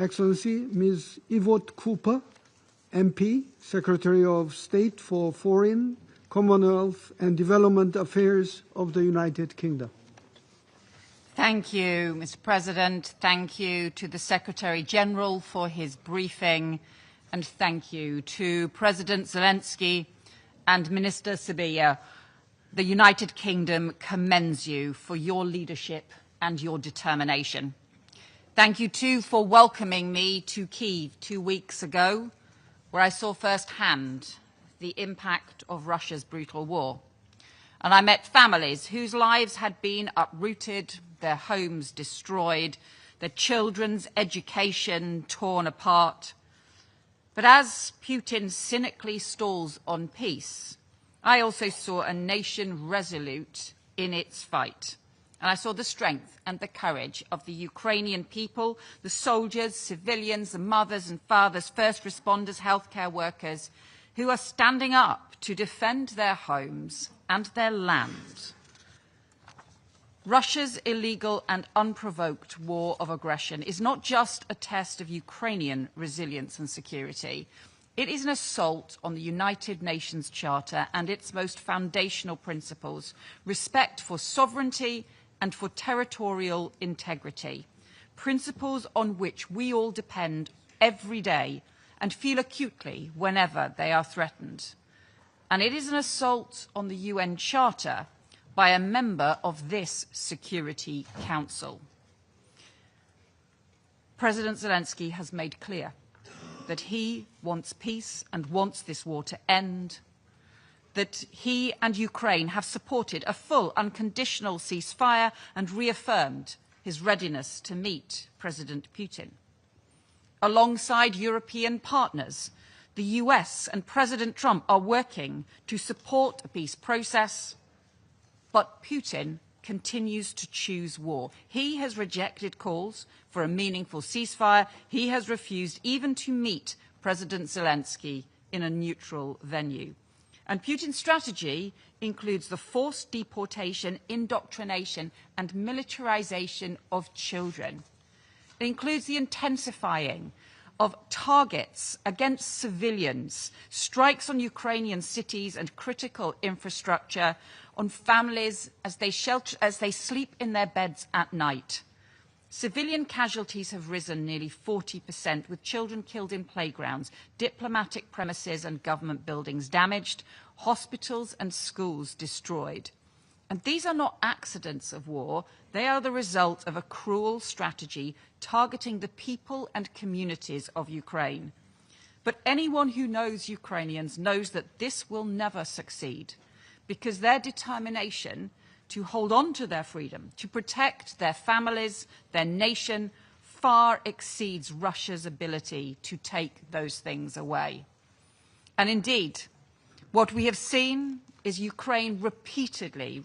Excellency Ms. Yvette Cooper, MP, Secretary of State for Foreign, Commonwealth and Development Affairs of the United Kingdom. Thank you, Mr. President. Thank you to the Secretary-General for his briefing, and thank you to President Zelenskyy and Minister Sibiya. The United Kingdom commends you for your leadership and your determination. Thank you, too, for welcoming me to Kyiv 2 weeks ago, where I saw firsthand the impact of Russia's brutal war. And I met families whose lives had been uprooted, their homes destroyed, their children's education torn apart. But as Putin cynically stalls on peace, I also saw a nation resolute in its fight. And I saw the strength and the courage of the Ukrainian people, the soldiers, civilians, the mothers and fathers, first responders, healthcare workers, who are standing up to defend their homes and their land. Russia's illegal and unprovoked war of aggression is not just a test of Ukrainian resilience and security. It is an assault on the United Nations Charter and its most foundational principles, respect for sovereignty and for territorial integrity, principles on which we all depend every day and feel acutely whenever they are threatened. And it is an assault on the UN Charter by a member of this Security Council. President Zelenskyy has made clear that he wants peace and wants this war to end, that he and Ukraine have supported a full unconditional ceasefire and reaffirmed his readiness to meet President Putin. Alongside European partners, the US and President Trump are working to support a peace process, but Putin continues to choose war. He has rejected calls for a meaningful ceasefire. He has refused even to meet President Zelenskyy in a neutral venue. And Putin's strategy includes the forced deportation, indoctrination, and militarization of children. It includes the intensifying of targets against civilians, strikes on Ukrainian cities and critical infrastructure, on families as they sleep in their beds at night. Civilian casualties have risen nearly 40%, with children killed in playgrounds, diplomatic premises and government buildings damaged, hospitals and schools destroyed. And these are not accidents of war. They are the result of a cruel strategy targeting the people and communities of Ukraine. But anyone who knows Ukrainians knows that this will never succeed, because their determination to hold on to their freedom, to protect their families, their nation, far exceeds Russia's ability to take those things away. And indeed, what we have seen is Ukraine repeatedly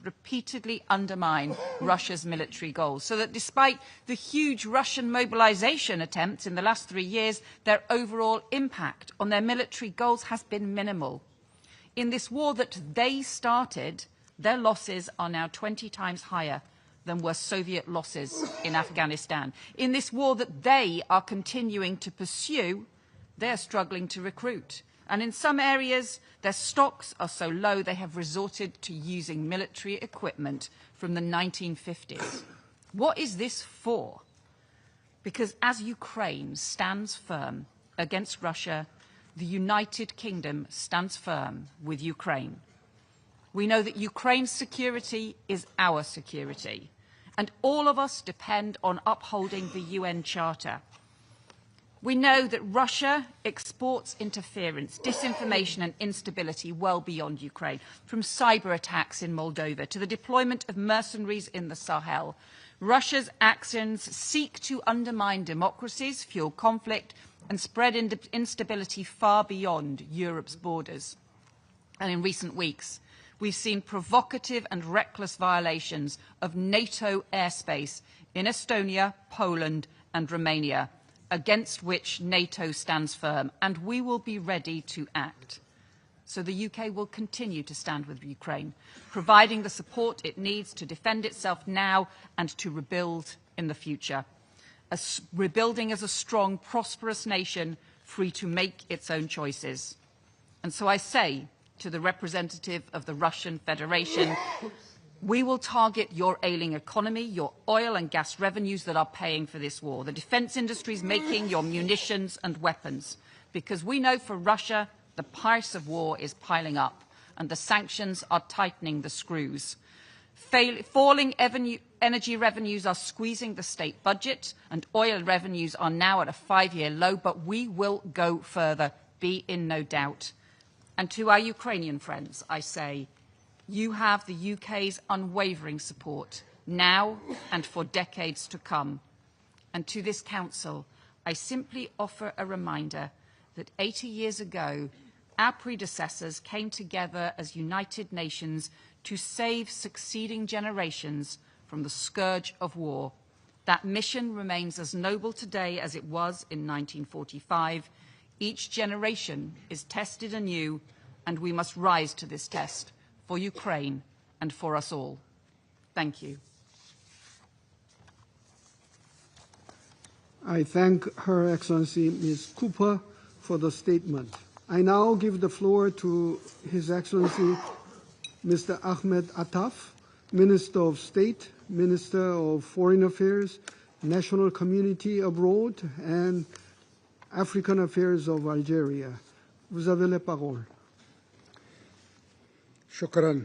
undermine Russia's military goals, so that despite the huge Russian mobilization attempts in the last 3 years, their overall impact on their military goals has been minimal. In this war that they started, their losses are now 20 times higher than were Soviet losses in Afghanistan. In this war that they are continuing to pursue, they are struggling to recruit. And in some areas, their stocks are so low they have resorted to using military equipment from the 1950s. What is this for? Because as Ukraine stands firm against Russia, the United Kingdom stands firm with Ukraine. We know that Ukraine's security is our security, and all of us depend on upholding the UN Charter. We know that Russia exports interference, disinformation and instability well beyond Ukraine, from cyber attacks in Moldova to the deployment of mercenaries in the Sahel. Russia's actions seek to undermine democracies, fuel conflict and spread instability far beyond Europe's borders. And in recent weeks, we've seen provocative and reckless violations of NATO airspace in Estonia, Poland and Romania, against which NATO stands firm, and we will be ready to act. So the UK will continue to stand with Ukraine, providing the support it needs to defend itself now and to rebuild in the future. rebuilding as a strong, prosperous nation, free to make its own choices. And so I say to the representative of the Russian Federation, we will target your ailing economy, your oil and gas revenues that are paying for this war, the defense industries making your munitions and weapons, because we know for Russia the price of war is piling up and the sanctions are tightening the screws. Falling energy revenues are squeezing the state budget and oil revenues are now at a 5-year low, but we will go further, be in no doubt. And to our Ukrainian friends, I say, you have the UK's unwavering support now and for decades to come. And to this Council, I simply offer a reminder that 80 years ago, our predecessors came together as United Nations to save succeeding generations from the scourge of war. That mission remains as noble today as it was in 1945. Each generation is tested anew, and we must rise to this test for Ukraine and for us all. Thank you. I thank Her Excellency Ms. Cooper for the statement. I now give the floor to His Excellency Mr. Ahmed Attaf, Minister of State, Minister of Foreign Affairs, National Community Abroad, and African Affairs of Algeria. Vous avez la parole. شكرا